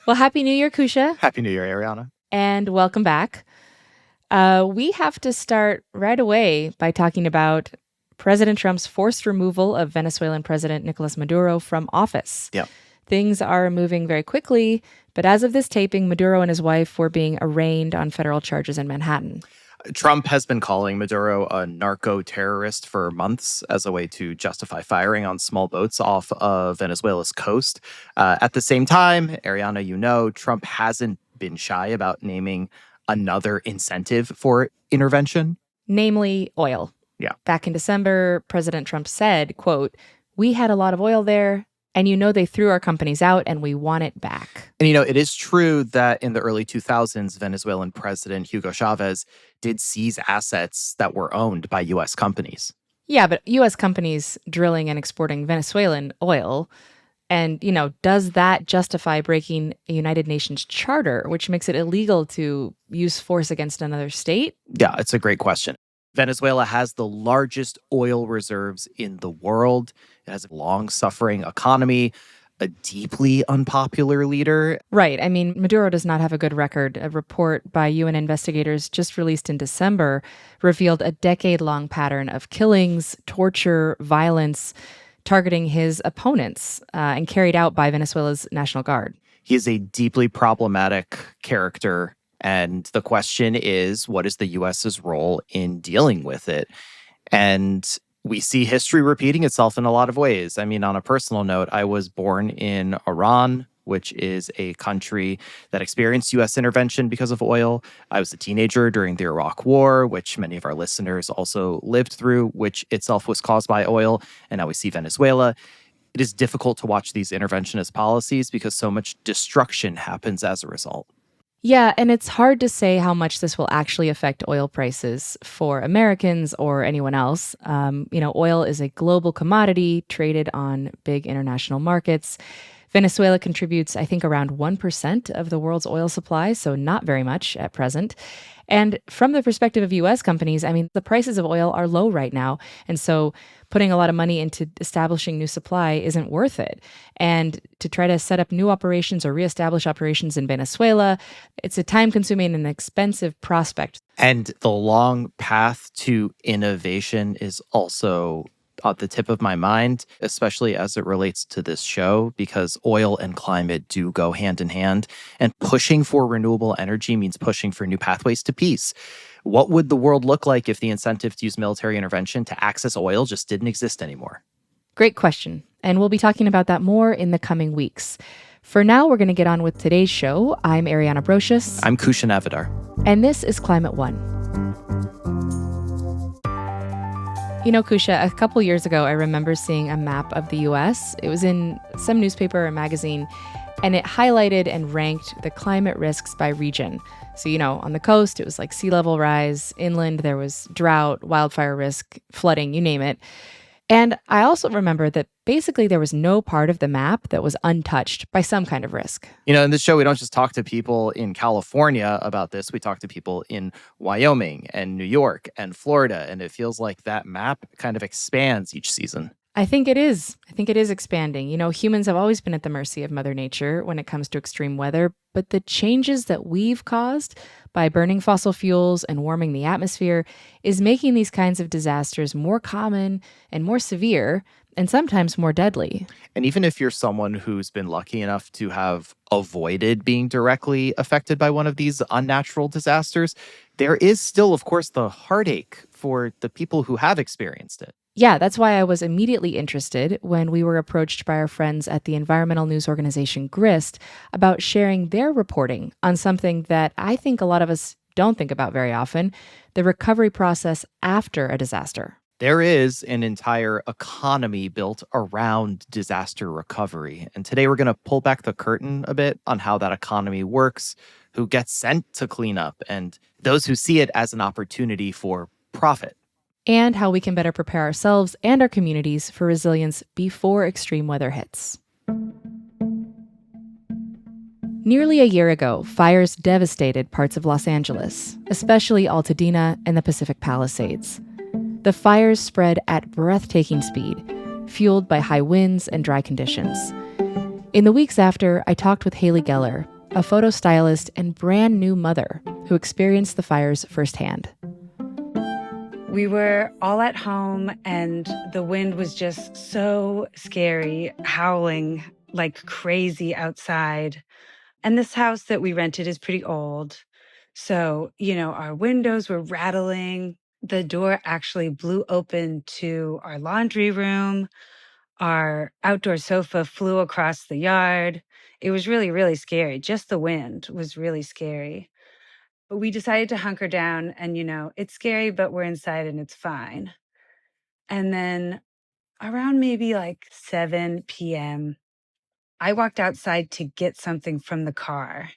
Well, Happy New Year, Kusha, Happy New Year, Ariana. and welcome back. We have to start right away by talking about President Trump's forced removal of Venezuelan President Nicolas Maduro from office. Yeah. Things are moving very quickly, but as of this taping, Maduro and his wife were being arraigned on federal charges in Manhattan. Trump has been calling Maduro a narco-terrorist for months as a way to justify firing on small boats off of Venezuela's coast. At the same time, Ariana, Trump hasn't been shy about naming another incentive for intervention. Namely, oil. Yeah. Back in December, President Trump said, quote, "We had a lot of oil there, and they threw our companies out and we want it back." And, it is true that in the early 2000s, Venezuelan President Hugo Chavez did seize assets that were owned by U.S. companies. Yeah, but U.S. companies drilling and exporting Venezuelan oil. And, does that justify breaking a United Nations charter, which makes it illegal to use force against another state? Yeah, it's a great question. Venezuela has the largest oil reserves in the world. It has a long-suffering economy, a deeply unpopular leader. Right. I mean, Maduro does not have a good record. A report by UN investigators just released in December revealed a decade-long pattern of killings, torture, violence, targeting his opponents and carried out by Venezuela's National Guard. He is a deeply problematic character. And the question is, what is the U.S.'s role in dealing with it? And we see history repeating itself in a lot of ways. I mean, on a personal note, I was born in Iran, which is a country that experienced U.S. intervention because of oil. I was a teenager during the Iraq War, which many of our listeners also lived through, which itself was caused by oil. And now we see Venezuela. It is difficult to watch these interventionist policies because so much destruction happens as a result. Yeah, and it's hard to say how much this will actually affect oil prices for Americans or anyone else. Oil is a global commodity traded on big international markets. Venezuela contributes, I think, around 1% of the world's oil supply, so not very much at present. And from the perspective of U.S. companies, I mean, the prices of oil are low right now. And so putting a lot of money into establishing new supply isn't worth it. And to try to set up new operations or reestablish operations in Venezuela, it's a time-consuming and expensive prospect. And the long path to innovation is also at the tip of my mind, especially as it relates to this show, because oil and climate do go hand in hand. And pushing for renewable energy means pushing for new pathways to peace. What would the world look like if the incentive to use military intervention to access oil just didn't exist anymore? Great question. And we'll be talking about that more in the coming weeks. For now, we're going to get on with today's show. I'm Ariana Brocious. I'm Kusha Navidar. And this is Climate One. Kusha, a couple years ago, I remember seeing a map of the U.S. It was in some newspaper or magazine, and it highlighted and ranked the climate risks by region. So, on the coast, it was like sea level rise. Inland, there was drought, wildfire risk, flooding, you name it. And I also remember that basically there was no part of the map that was untouched by some kind of risk. In this show, we don't just talk to people in California about this. We talk to people in Wyoming and New York and Florida. And it feels like that map kind of expands each season. I think it is. I think it is expanding. Humans have always been at the mercy of Mother Nature when it comes to extreme weather, but the changes that we've caused by burning fossil fuels and warming the atmosphere is making these kinds of disasters more common and more severe and sometimes more deadly. And even if you're someone who's been lucky enough to have avoided being directly affected by one of these unnatural disasters, there is still, of course, the heartache for the people who have experienced it. Yeah, that's why I was immediately interested when we were approached by our friends at the environmental news organization Grist about sharing their reporting on something that I think a lot of us don't think about very often, the recovery process after a disaster. There is an entire economy built around disaster recovery. And today we're going to pull back the curtain a bit on how that economy works, who gets sent to clean up, and those who see it as an opportunity for profit. And how we can better prepare ourselves and our communities for resilience before extreme weather hits. Nearly a year ago, fires devastated parts of Los Angeles, especially Altadena and the Pacific Palisades. The fires spread at breathtaking speed, fueled by high winds and dry conditions. In the weeks after, I talked with Haley Geller, a photo stylist and brand new mother who experienced the fires firsthand. We were all at home and the wind was just so scary, howling like crazy outside. And this house that we rented is pretty old. So, our windows were rattling. The door actually blew open to our laundry room. Our outdoor sofa flew across the yard. It was really, really scary. Just the wind was really scary. But we decided to hunker down and, it's scary, but we're inside and it's fine. And then around maybe like 7 p.m., I walked outside to get something from the car.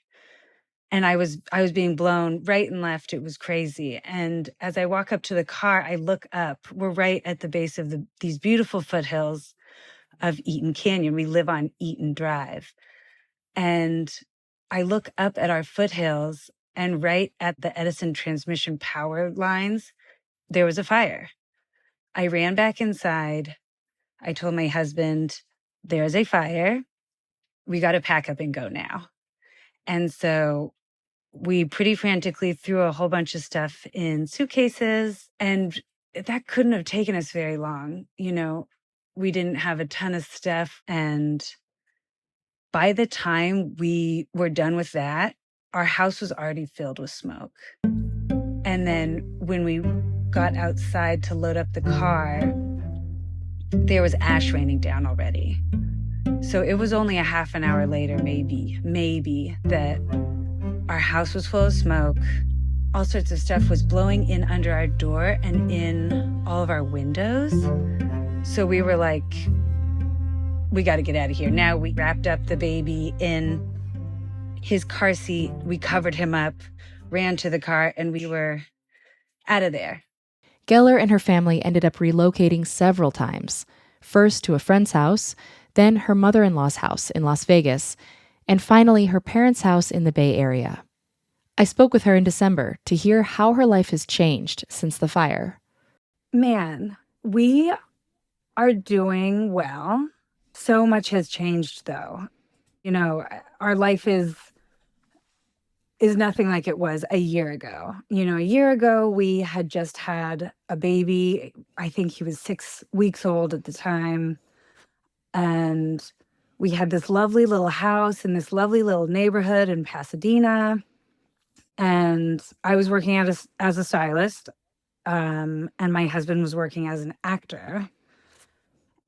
And I was being blown right and left. It was crazy. And as I walk up to the car, I look up. We're right at the base of these beautiful foothills of Eaton Canyon. We live on Eaton Drive. And I look up at our foothills, and right at the Edison transmission power lines, there was a fire. I ran back inside. I told my husband, there's a fire. We got to pack up and go now. And so we pretty frantically threw a whole bunch of stuff in suitcases, and that couldn't have taken us very long. We didn't have a ton of stuff. And by the time we were done with that, our house was already filled with smoke. And then when we got outside to load up the car, there was ash raining down already. So it was only a half an hour later, maybe, that our house was full of smoke. All sorts of stuff was blowing in under our door and in all of our windows. So we were like, we got to get out of here. Now we wrapped up the baby in his car seat. We covered him up, ran to the car, and we were out of there. Geller and her family ended up relocating several times, first to a friend's house, then her mother-in-law's house in Las Vegas, and finally her parents' house in the Bay Area. I spoke with her in December to hear how her life has changed since the fire. Man, we are doing well. So much has changed, though. Our life is nothing like it was a year ago. A year ago, we had just had a baby. I think he was 6 weeks old at the time. And we had this lovely little house in this lovely little neighborhood in Pasadena. And I was working as a stylist, and my husband was working as an actor.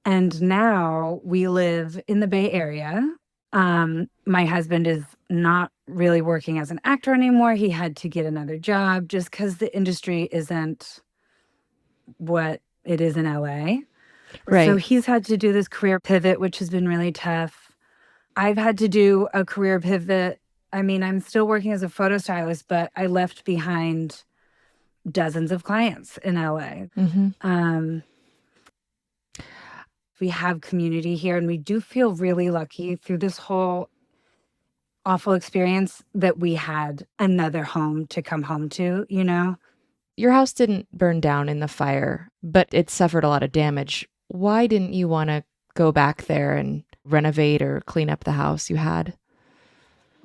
And now we live in the Bay Area. My husband is not really working as an actor anymore. He had to get another job just because the industry isn't what it is in LA. Right. So he's had to do this career pivot, which has been really tough. I've had to do a career pivot. I mean, I'm still working as a photo stylist, but I left behind dozens of clients in LA. Mm-hmm. We have community here, and we do feel really lucky through this whole awful experience that we had another home to come home to, Your house didn't burn down in the fire, but it suffered a lot of damage. Why didn't you want to go back there and renovate or clean up the house you had?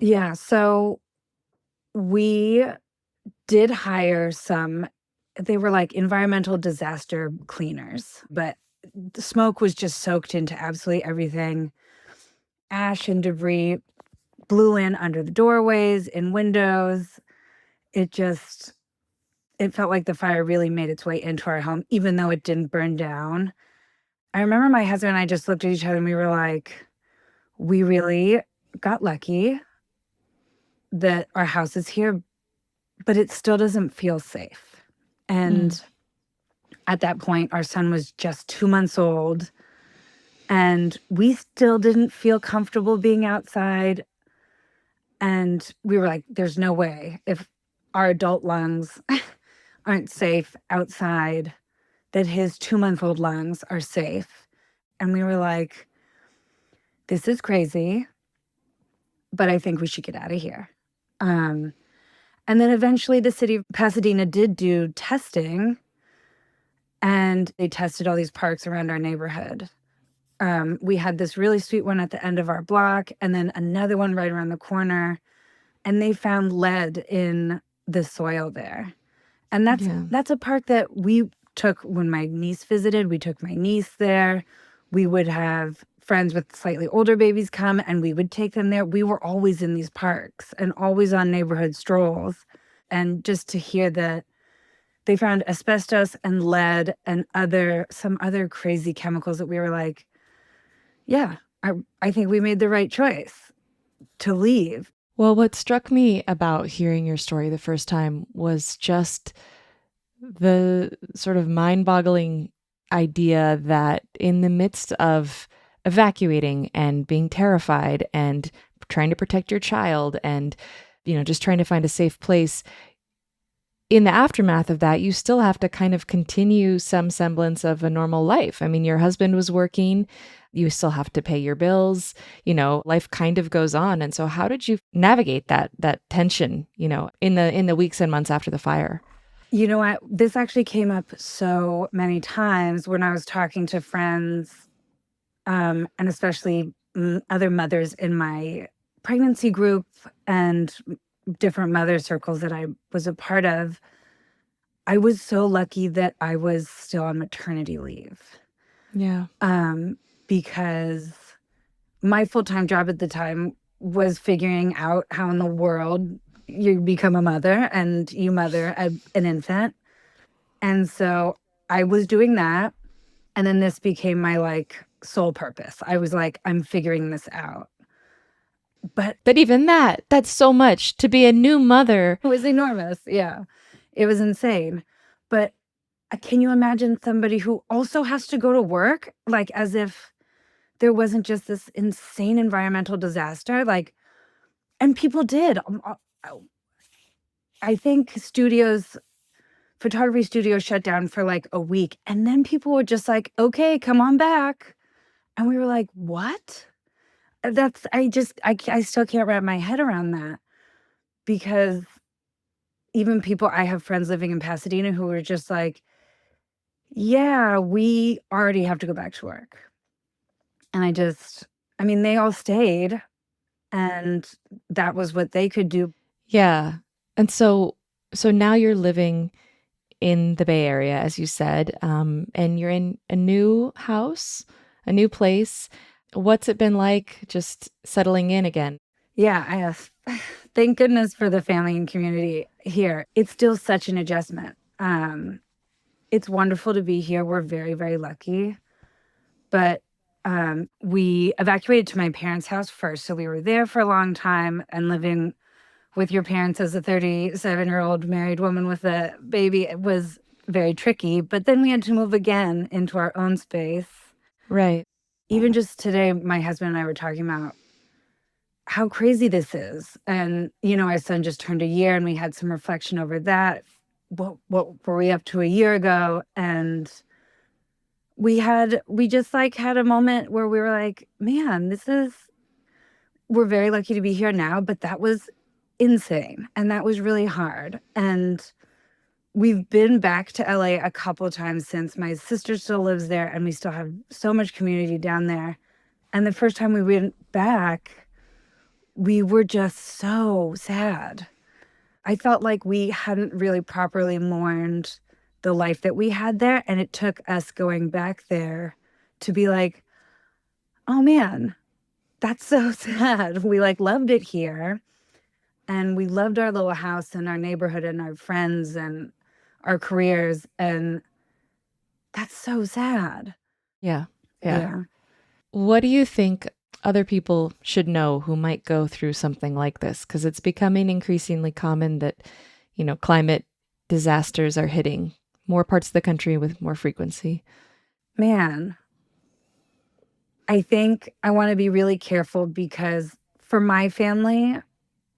Yeah, so we did hire some, they were like environmental disaster cleaners, but the smoke was just soaked into absolutely everything. Ash and debris blew in under the doorways and windows. It felt like the fire really made its way into our home, even though it didn't burn down. I remember my husband and I just looked at each other and we were like, we really got lucky that our house is here, but it still doesn't feel safe. And at that point, our son was just 2 months old, and we still didn't feel comfortable being outside. And we were like, there's no way, if our adult lungs aren't safe outside, that his 2-month-old lungs are safe. And we were like, this is crazy, but I think we should get out of here. And then eventually the city of Pasadena did do testing, and they tested all these parks around our neighborhood. We had this really sweet one at the end of our block, and then another one right around the corner. And they found lead in the soil there. And Yeah. that's a park that we took when my niece visited. We took my niece there. We would have friends with slightly older babies come, and we would take them there. We were always in these parks and always on neighborhood strolls. And just to hear that they found asbestos and lead and some other crazy chemicals that we were like, yeah, I think we made the right choice to leave. Well, what struck me about hearing your story the first time was just the sort of mind boggling idea that in the midst of evacuating and being terrified and trying to protect your child and, just trying to find a safe place, in the aftermath of that, you still have to kind of continue some semblance of a normal life. I mean, your husband was working, you still have to pay your bills, life kind of goes on. And so how did you navigate that tension, in the weeks and months after the fire? You know what? This actually came up so many times when I was talking to friends, and especially other mothers in my pregnancy group and different mother circles that I was a part of. I was so lucky that I was still on maternity leave, Yeah. because my full-time job at the time was figuring out how in the world you become a mother and you mother an infant. And so I was doing that. And then this became my like sole purpose. I was like, I'm figuring this out. But But even that's so much to be a new mother. it was enormous. Yeah. It was insane. But can you imagine somebody who also has to go to work? Like as if there wasn't just this insane environmental disaster. Like, and people did. I think photography studios shut down for like a week. And then people were just like, okay, come on back. And we were like, what? I still can't wrap my head around that, because even I have friends living in Pasadena who were just like, yeah, we already have to go back to work. And I mean, they all stayed and that was what they could do. Yeah. And so now you're living in the Bay Area, as you said, and you're in a new house, a new place. What's it been like just settling in again? Yeah, thank goodness for the family and community here. It's still such an adjustment. It's wonderful to be here. We're very, very lucky. But we evacuated to my parents' house first. So we were there for a long time, and living with your parents as a 37-year-old married woman with a baby, it was very tricky. But then we had to move again into our own space. Right. Even just today, my husband and I were talking about how crazy this is. And, our son just turned a year, and we had some reflection over that. What were we up to a year ago? And we just like had a moment where we were like, man, we're very lucky to be here now, but that was insane. And that was really hard. And we've been back to LA a couple times since. My sister still lives there, and we still have so much community down there. And the first time we went back, we were just so sad. I felt like we hadn't really properly mourned the life that we had there. And it took us going back there to be like, oh man, that's so sad. We like loved it here. And we loved our little house and our neighborhood and our friends and our careers. And that's so sad. Yeah. Yeah. What do you think other people should know who might go through something like this? Because it's becoming increasingly common that, climate disasters are hitting more parts of the country with more frequency. Man, I think I want to be really careful, because for my family,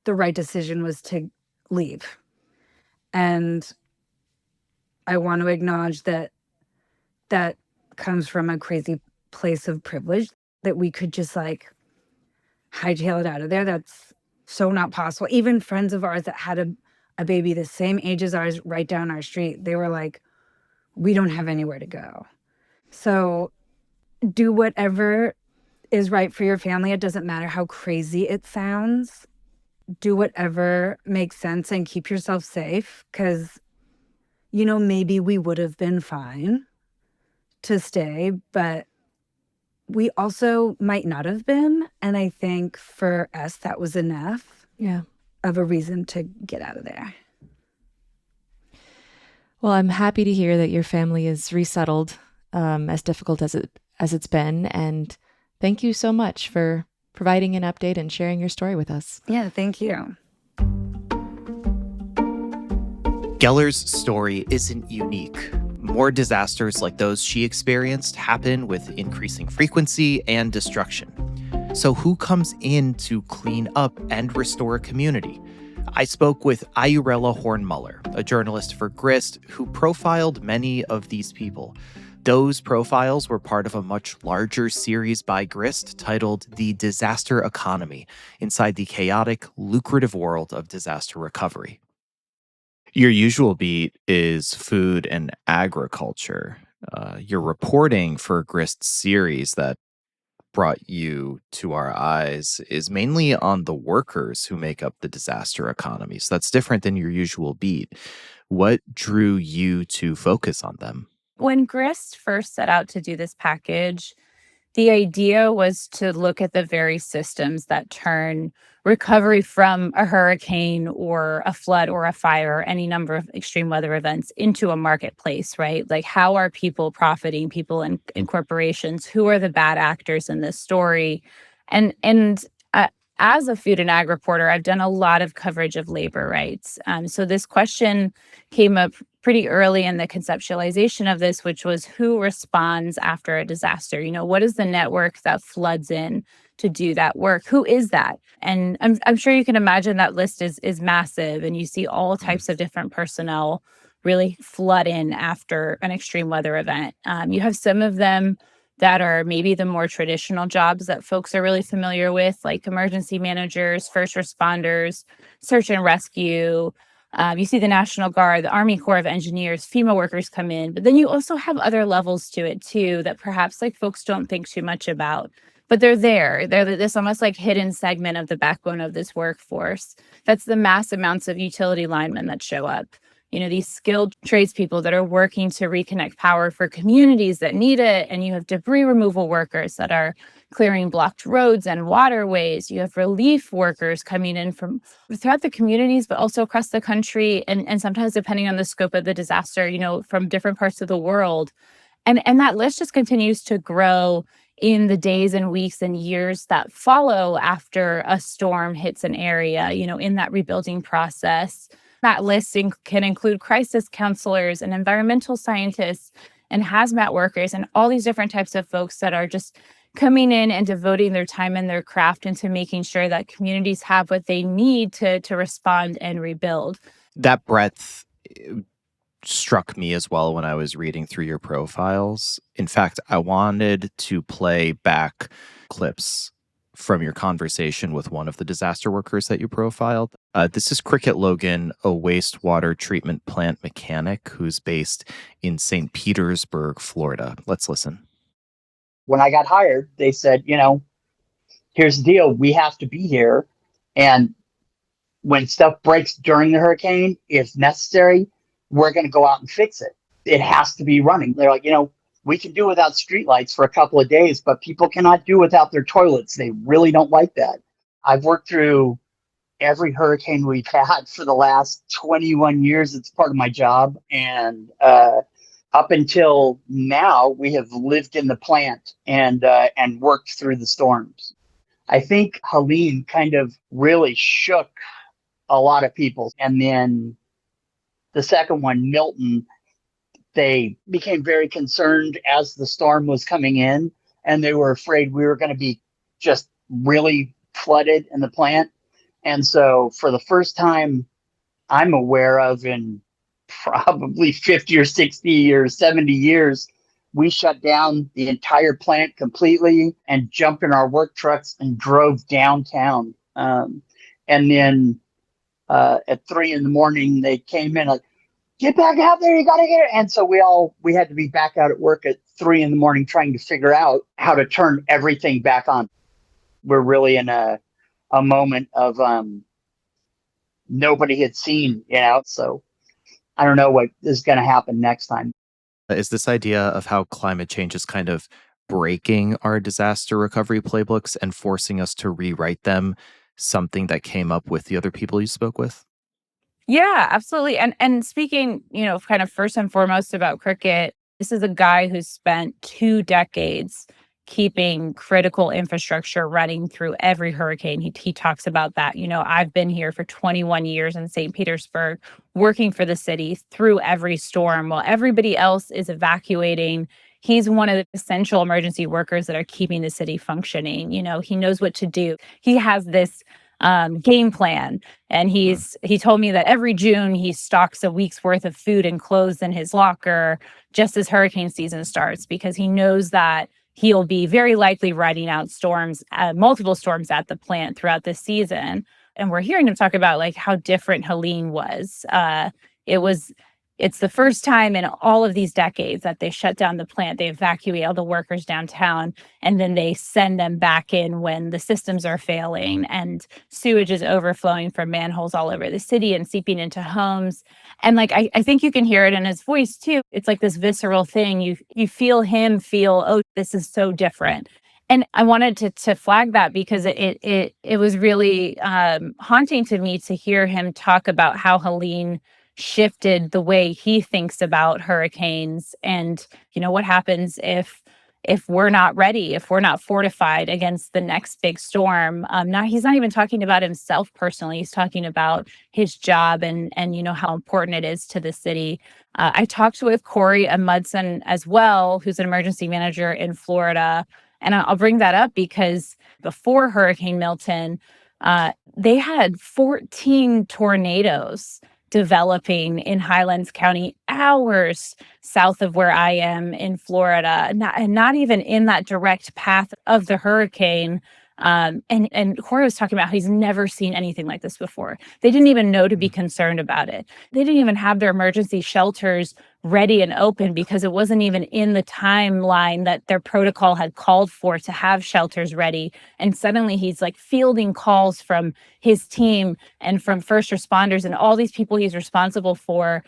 the right decision was to leave. And I want to acknowledge that comes from a crazy place of privilege, that we could just like hightail it out of there. That's so not possible. Even friends of ours that had a baby the same age as ours right down our street, they were like, we don't have anywhere to go. So Do whatever is right for your family. It doesn't matter how crazy it sounds. Do whatever makes sense and keep yourself safe, because, maybe we would have been fine to stay, but we also might not have been. And I think for us, that was enough Yeah. of a reason to get out of there. Well, I'm happy to hear that your family is resettled, as difficult as it's been, and thank you so much for providing an update and sharing your story with us. Yeah, thank you. Geller's story isn't unique. More disasters like those she experienced happen with increasing frequency and destruction. So who comes in to clean up and restore a community? I spoke with Ayurella Horn Muller, a journalist for Grist, who profiled many of these people. Those profiles were part of a much larger series by Grist titled The Disaster Economy, inside the chaotic, lucrative world of disaster recovery. Your usual beat is food and agriculture. Your reporting for Grist's series that brought you to our eyes is mainly on the workers who make up the disaster economy. So that's different than your usual beat. What drew you to focus on them? When Grist first set out to do this package, the idea was to look at the very systems that turn recovery from a hurricane or a flood or a fire, or any number of extreme weather events, into a marketplace, right? Like, how are people profiting, people in corporations? Who are the bad actors in this story? And as a food and ag reporter, I've done a lot of coverage of labor rights. So this question came up pretty early in the conceptualization of this, which was who responds after a disaster? What is the network that floods in to do that work? Who is that? And I'm sure you can imagine that list is massive, and you see all types of different personnel really flood in after an extreme weather event. You have some of them that are maybe the more traditional jobs that folks are really familiar with, like emergency managers, first responders, search and rescue. You see the National Guard, the Army Corps of Engineers, FEMA workers come in, but then you also have other levels to it too that perhaps like folks don't think too much about, but they're there. They're this almost like hidden segment of the backbone of this workforce. That's the mass amounts of utility linemen that show up. These skilled tradespeople that are working to reconnect power for communities that need it. And you have debris removal workers that are clearing blocked roads and waterways. You have relief workers coming in from throughout the communities, but also across the country. And sometimes, depending on the scope of the disaster, from different parts of the world. And that list just continues to grow in the days and weeks and years that follow after a storm hits an area, in that rebuilding process. That list can include crisis counselors and environmental scientists and hazmat workers and all these different types of folks that are just coming in and devoting their time and their craft into making sure that communities have what they need to respond and rebuild. That breadth struck me as well when I was reading through your profiles. In fact, I wanted to play back clips from your conversation with one of the disaster workers that you profiled. This is Cricket Logan, a wastewater treatment plant mechanic who's based in St. Petersburg, Florida. Let's listen. When I got hired, they said, here's the deal. We have to be here. And when stuff breaks during the hurricane, if necessary, we're going to go out and fix it. It has to be running. They're like, we can do without streetlights for a couple of days, but people cannot do without their toilets. They really don't like that. I've worked through every hurricane we've had for the last 21 years. It's part of my job. And up until now, we have lived in the plant and worked through the storms. I think Helene kind of really shook a lot of people. And then the second one, Milton, they became very concerned as the storm was coming in, and they were afraid we were going to be just really flooded in the plant. And so for the first time I'm aware of in probably 50 or 60 or 70 years, we shut down the entire plant completely and jumped in our work trucks and drove downtown. And then at 3 a.m, they came in like, get back out there, you gotta get it. And so we had to be back out at work at 3 a.m. trying to figure out how to turn everything back on. We're really in a moment of nobody had seen, so I don't know what is going to happen next time. Is this idea of how climate change is kind of breaking our disaster recovery playbooks and forcing us to rewrite them something that came up with the other people you spoke with? Yeah, absolutely. And speaking, kind of first and foremost about cricket, this is a guy who spent 2 decades keeping critical infrastructure running through every hurricane. He talks about that. I've been here for 21 years in St. Petersburg, working for the city through every storm while everybody else is evacuating. He's one of the essential emergency workers that are keeping the city functioning. He knows what to do. He has this game plan. And he told me that every June he stocks a week's worth of food and clothes in his locker just as hurricane season starts, because he knows that he'll be very likely riding out storms, multiple storms at the plant throughout the season. And we're hearing him talk about like how different Helene was. It was It's the first time in all of these decades that they shut down the plant. They evacuate all the workers downtown, and then they send them back in when the systems are failing and sewage is overflowing from manholes all over the city and seeping into homes. And like I think you can hear it in his voice too. It's like this visceral thing. You feel him feel, oh, this is so different. And I wanted to flag that because it was really haunting to me to hear him talk about how Helene shifted the way he thinks about hurricanes, and what happens if we're not ready, if we're not fortified against the next big storm. Now he's not even talking about himself personally. He's talking about his job and how important it is to the city. I talked with Corey Amundsen as well, who's an emergency manager in Florida, and I'll bring that up because before Hurricane Milton, they had 14 tornadoes developing in Highlands County, hours south of where I am in Florida, and not even in that direct path of the hurricane. And Corey was talking about how he's never seen anything like this before. They didn't even know to be concerned about it. They didn't even have their emergency shelters ready and open because it wasn't even in the timeline that their protocol had called for to have shelters ready. And suddenly he's like fielding calls from his team and from first responders and all these people he's responsible for,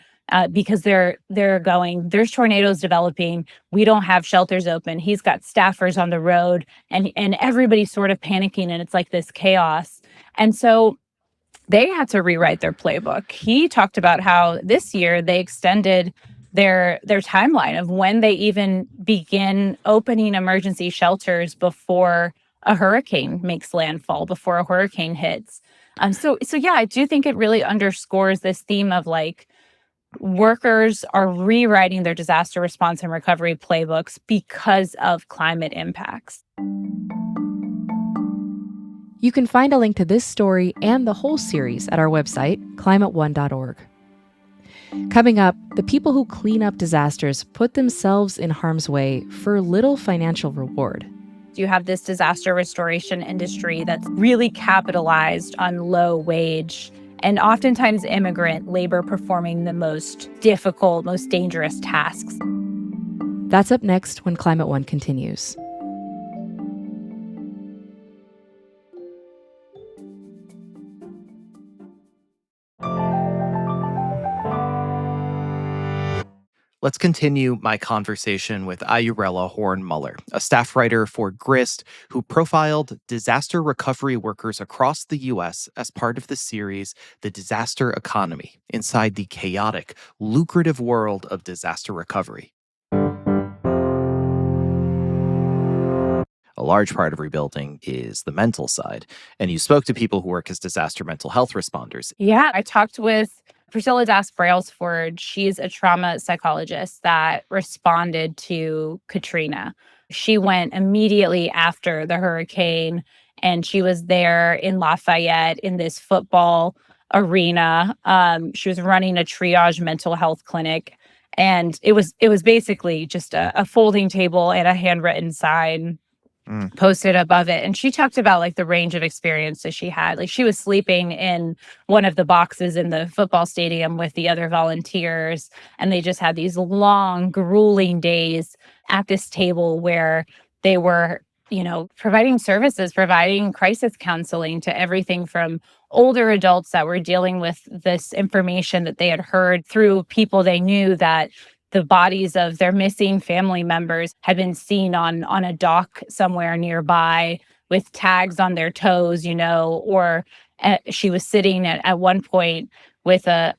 because they're going, there's tornadoes developing. We don't have shelters open. He's got staffers on the road, and everybody's sort of panicking, and it's like this chaos. And so they had to rewrite their playbook. He talked about how this year they extended their timeline of when they even begin opening emergency shelters before a hurricane makes landfall, before a hurricane hits. So yeah, I do think it really underscores this theme of like, workers are rewriting their disaster response and recovery playbooks because of climate impacts. You can find a link to this story and the whole series at our website, climateone.org. Coming up, the people who clean up disasters put themselves in harm's way for little financial reward. You have this disaster restoration industry that's really capitalized on low wage and oftentimes immigrant labor performing the most difficult, most dangerous tasks. That's up next when Climate One continues. Let's continue my conversation with Ayurella Horn Muller, a staff writer for Grist, who profiled disaster recovery workers across the U.S. as part of the series, The Disaster Economy, inside the chaotic, lucrative world of disaster recovery. A large part of rebuilding is the mental side, and you spoke to people who work as disaster mental health responders. Yeah, I talked with Priscilla Das-Brailsford. She's a trauma psychologist that responded to Katrina. She went immediately after the hurricane, and she was there in Lafayette in this football arena. She was running a triage mental health clinic, and it was basically just a folding table and a handwritten sign posted above it. And she talked about like the range of experiences she had. Like she was sleeping in one of the boxes in the football stadium with the other volunteers. And they just had these long, grueling days at this table where they were, providing services, providing crisis counseling to everything from older adults that were dealing with this information that they had heard through people they knew, that the bodies of their missing family members had been seen on a dock somewhere nearby with tags on their toes, or she was sitting at one point with a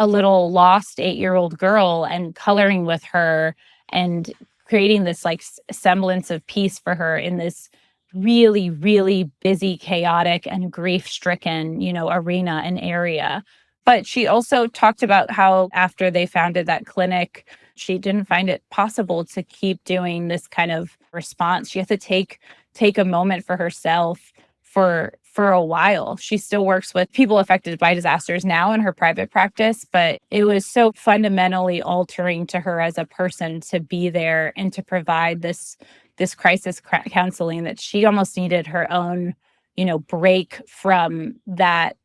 little lost 8-year-old girl and coloring with her and creating this like semblance of peace for her in this really, really busy, chaotic, and grief-stricken, arena and area. But she also talked about how after they founded that clinic, she didn't find it possible to keep doing this kind of response. She had to take a moment for herself for a while. She still works with people affected by disasters now in her private practice, but it was so fundamentally altering to her as a person to be there and to provide this crisis counseling that she almost needed her own, break from that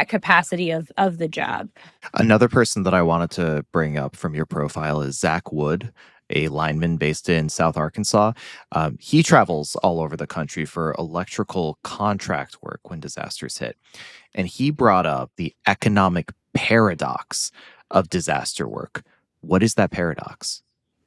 capacity of the job. Another person that I wanted to bring up from your profile is Zach Wood, a lineman based in South Arkansas. He travels all over the country for electrical contract work when disasters hit. And he brought up the economic paradox of disaster work. What is that paradox?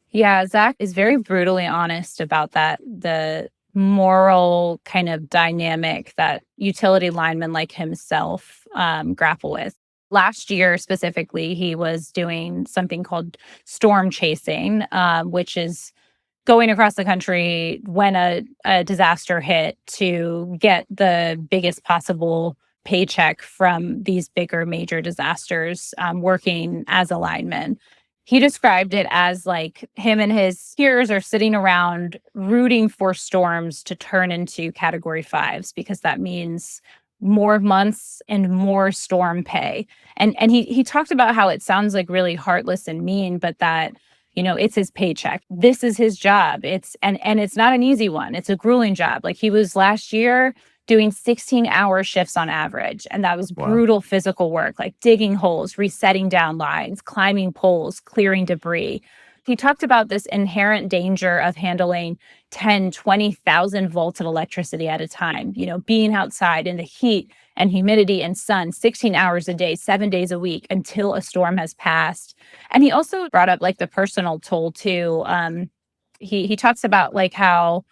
Yeah, Zach is very brutally honest about that, the moral kind of dynamic that utility linemen like himself grapple with. Last year, specifically, he was doing something called storm chasing, which is going across the country when a disaster hit to get the biggest possible paycheck from these bigger major disasters, working as a lineman. He described it as like him and his peers are sitting around rooting for storms to turn into category 5s, because that means more months and more storm pay. And he talked about how it sounds like really heartless and mean, but that, it's his paycheck. This is his job. It's not an easy one. It's a grueling job. Like he was last year doing 16-hour shifts on average. And that was brutal physical work, like digging holes, resetting down lines, climbing poles, clearing debris. He talked about this inherent danger of handling 10, 20,000 volts of electricity at a time, being outside in the heat and humidity and sun 16 hours a day, 7 days a week until a storm has passed. And he also brought up like the personal toll too. He talks about like how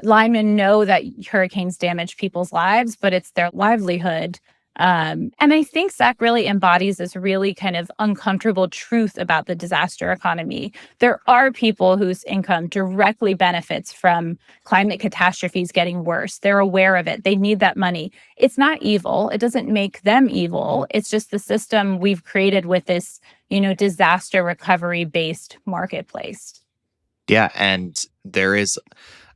linemen know that hurricanes damage people's lives, but it's their livelihood. And I think Zach really embodies this really kind of uncomfortable truth about the disaster economy. There are people whose income directly benefits from climate catastrophes getting worse. They're aware of it. They need that money. It's not evil. It doesn't make them evil. It's just the system we've created with this, disaster recovery-based marketplace. Yeah, and there is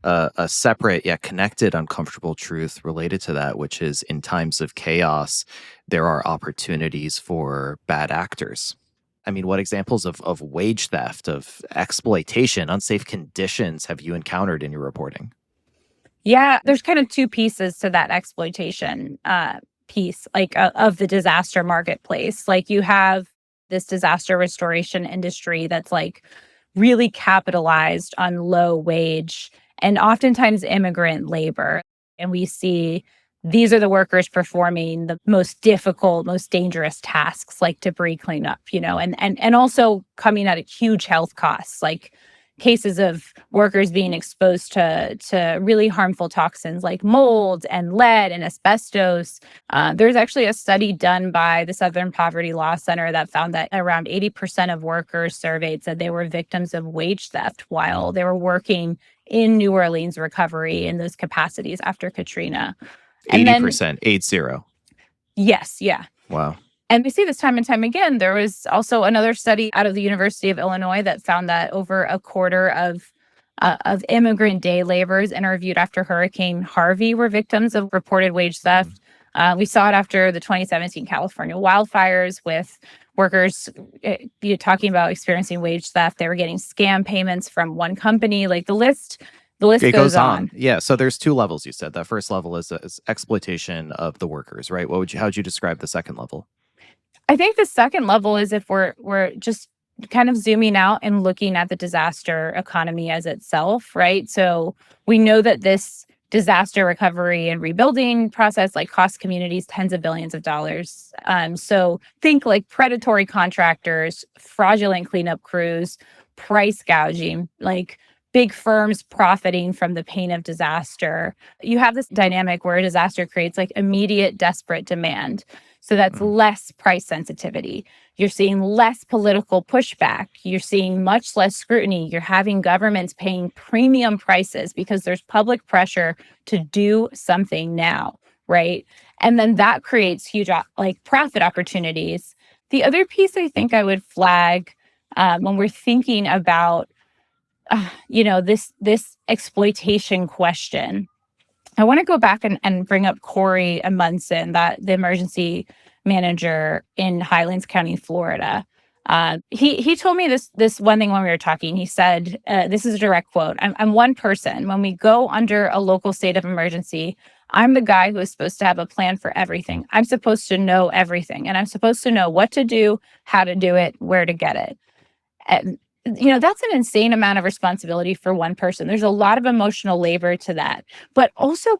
a separate yet connected uncomfortable truth related to that, which is in times of chaos, there are opportunities for bad actors. I mean, what examples of wage theft, of exploitation, unsafe conditions have you encountered in your reporting? Yeah, there's kind of two pieces to that exploitation piece, like of the disaster marketplace. Like you have this disaster restoration industry that's like really capitalized on low wage and oftentimes immigrant labor. And we see these are the workers performing the most difficult, most dangerous tasks like debris cleanup, and also coming at a huge health costs, like cases of workers being exposed to really harmful toxins like mold and lead and asbestos. There's actually a study done by the Southern Poverty Law Center that found that around 80% of workers surveyed said they were victims of wage theft while they were working in New Orleans recovery in those capacities after Katrina. 80%, 80. Yes, yeah. Wow. And we see this time and time again. There was also another study out of the University of Illinois that found that over a quarter of immigrant day laborers interviewed after Hurricane Harvey were victims of reported wage theft. We saw it after the 2017 California wildfires with workers talking about experiencing wage theft. They were getting scam payments from one company. Like the list The list It goes goes on. on. Yeah. So there's two levels, you said. That first level is exploitation of the workers, right? How would you describe the second level? I think the second level is if we're just kind of zooming out and looking at the disaster economy as itself, right? So we know that this disaster recovery and rebuilding process like costs communities tens of billions of dollars. So think like predatory contractors, fraudulent cleanup crews, price gouging, like big firms profiting from the pain of disaster. You have this dynamic where a disaster creates like immediate, desperate demand. So that's less price sensitivity. You're seeing less political pushback. You're seeing much less scrutiny. You're having governments paying premium prices because there's public pressure to do something now, right? And then that creates huge like profit opportunities. The other piece I think I would flag when we're thinking about this exploitation question, I want to go back and bring up Corey Amundsen, the emergency manager in Highlands County, Florida. He told me this one thing when we were talking. He said, "This is a direct quote. I'm one person. When we go under a local state of emergency, I'm the guy who is supposed to have a plan for everything. I'm supposed to know everything, and I'm supposed to know what to do, how to do it, where to get it." And that's an insane amount of responsibility for one person. There's a lot of emotional labor to that. But also,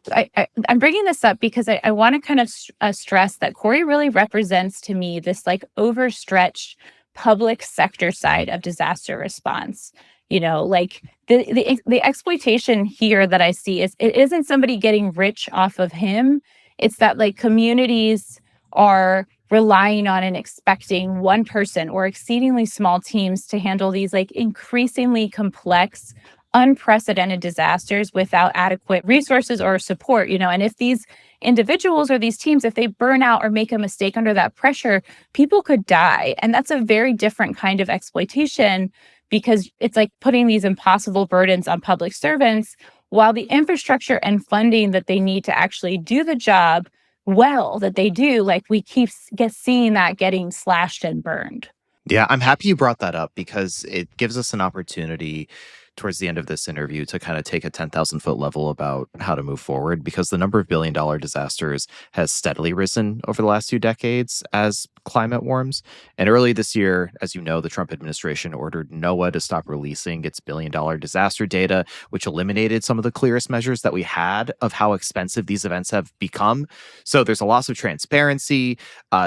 I'm bringing this up because I want to kind of stress that Corey really represents to me this like overstretched public sector side of disaster response. Like the exploitation here that I see is it isn't somebody getting rich off of him. It's that like communities are relying on and expecting one person or exceedingly small teams to handle these like increasingly complex, unprecedented disasters without adequate resources or support, and if these individuals or these teams, if they burn out or make a mistake under that pressure, people could die. And that's a very different kind of exploitation because it's like putting these impossible burdens on public servants while the infrastructure and funding that they need to actually do the job well that they do, like we keep seeing that getting slashed and burned. Yeah, I'm happy you brought that up because it gives us an opportunity towards the end of this interview to kind of take a 10,000-foot level about how to move forward because the number of billion-dollar disasters has steadily risen over the last 2 decades as climate warms. And early this year, as you know, the Trump administration ordered NOAA to stop releasing its billion-dollar disaster data, which eliminated some of the clearest measures that we had of how expensive these events have become. So there's a loss of transparency.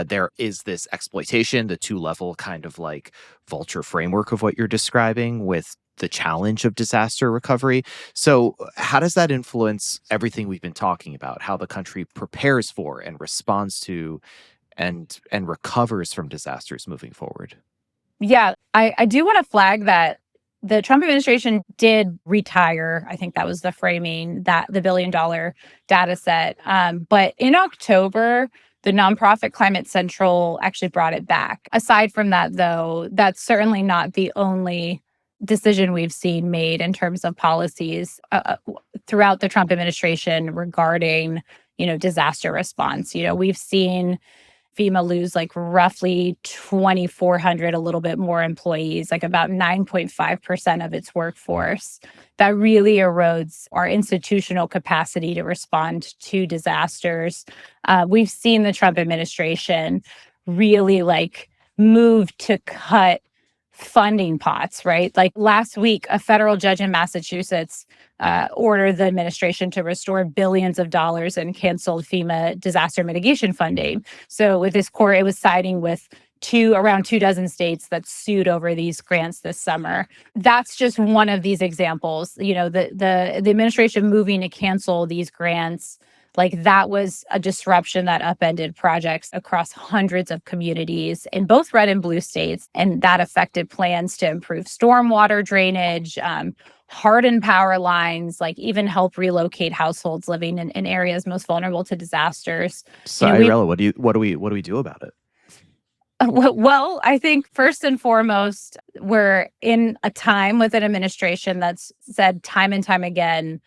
There is this exploitation, the 2-level kind of like vulture framework of what you're describing with the challenge of disaster recovery. So how does that influence everything we've been talking about, how the country prepares for and responds to and recovers from disasters moving forward? Yeah, I do want to flag that the Trump administration did retire. I think that was the framing, that the $1 billion data set. But in October, the nonprofit Climate Central actually brought it back. Aside from that, though, that's certainly not the only decision we've seen made in terms of policies throughout the Trump administration regarding, disaster response. We've seen FEMA lose like roughly 2,400, a little bit more employees, like about 9.5% of its workforce. That really erodes our institutional capacity to respond to disasters. We've seen the Trump administration really like move to cut funding pots, right? Like last week, a federal judge in Massachusetts ordered the administration to restore billions of dollars in canceled FEMA disaster mitigation funding. So with this court, it was siding with around 2 dozen states that sued over these grants this summer. That's just one of these examples. The administration moving to cancel these grants, like that was a disruption that upended projects across hundreds of communities in both red and blue states. And that affected plans to improve stormwater drainage, harden power lines, like even help relocate households living in areas most vulnerable to disasters. So Ayurella, what do we do about it? Well, I think first and foremost, we're in a time with an administration that's said time and time again,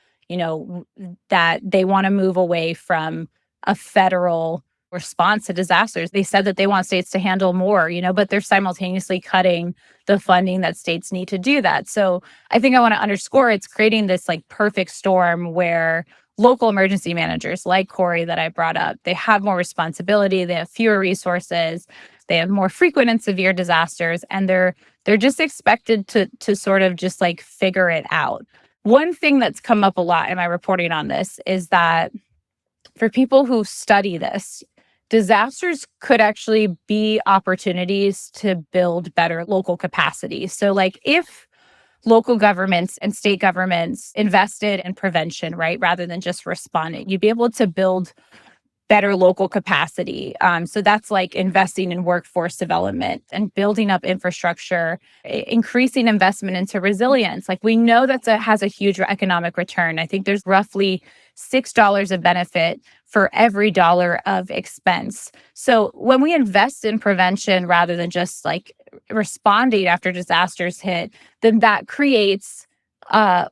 that they want to move away from a federal response to disasters. They said that they want states to handle more, but they're simultaneously cutting the funding that states need to do that. So I think I want to underscore it's creating this like perfect storm where local emergency managers like Corey that I brought up, they have more responsibility, they have fewer resources, they have more frequent and severe disasters, and they're just expected to sort of just like figure it out. One thing that's come up a lot in my reporting on this is that for people who study this, disasters could actually be opportunities to build better local capacity. So like if local governments and state governments invested in prevention, right, rather than just responding, you'd be able to build better local capacity. So that's like investing in workforce development and building up infrastructure, increasing investment into resilience. Like we know that has a huge economic return. I think there's roughly $6 of benefit for every dollar of expense. So when we invest in prevention rather than just like responding after disasters hit, then that creates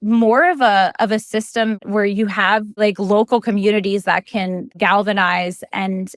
more of a system where you have like local communities that can galvanize and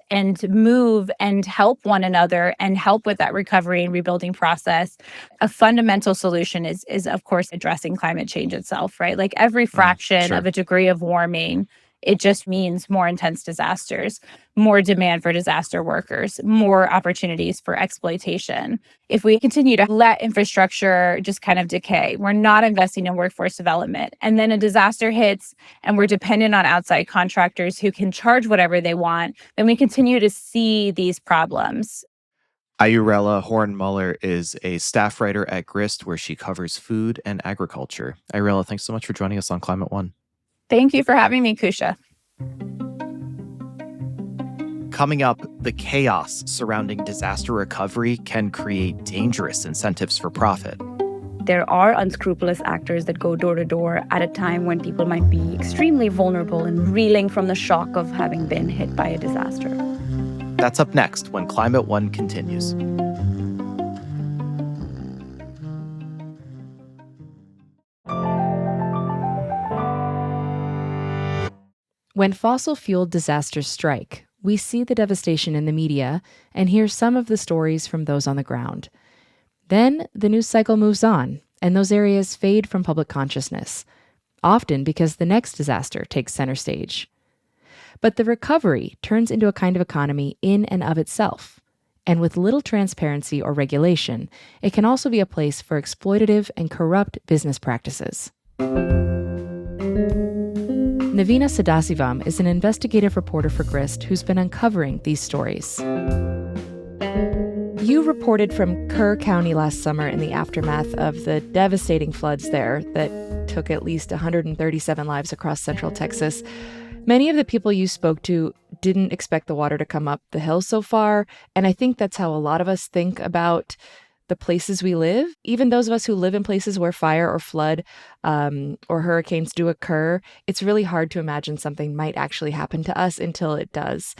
move and help one another and help with that recovery and rebuilding process. A fundamental solution is of course addressing climate change itself, right? Like every fraction of a degree of warming, it just means more intense disasters, more demand for disaster workers, more opportunities for exploitation. If we continue to let infrastructure just kind of decay, we're not investing in workforce development, and then a disaster hits and we're dependent on outside contractors who can charge whatever they want, then we continue to see these problems. Ayurella Horn Muller is a staff writer at Grist, where she covers food and agriculture. Ayurella, thanks so much for joining us on Climate One. Thank you for having me, Kusha. Coming up, the chaos surrounding disaster recovery can create dangerous incentives for profit. There are unscrupulous actors that go door to door at a time when people might be extremely vulnerable and reeling from the shock of having been hit by a disaster. That's up next when Climate One continues. When fossil-fueled disasters strike, we see the devastation in the media and hear some of the stories from those on the ground. Then the news cycle moves on, and those areas fade from public consciousness, often because the next disaster takes center stage. But the recovery turns into a kind of economy in and of itself. And with little transparency or regulation, it can also be a place for exploitative and corrupt business practices. Naveena Sadasivam is an investigative reporter for Grist who's been uncovering these stories. You reported from Kerr County last summer in the aftermath of the devastating floods there that took at least 137 lives across central Texas. Many of the people you spoke to didn't expect the water to come up the hill so far, and I think that's how a lot of us think about the places we live. Even those of us who live in places where fire or flood or hurricanes do occur, it's really hard to imagine something might actually happen to us until it does.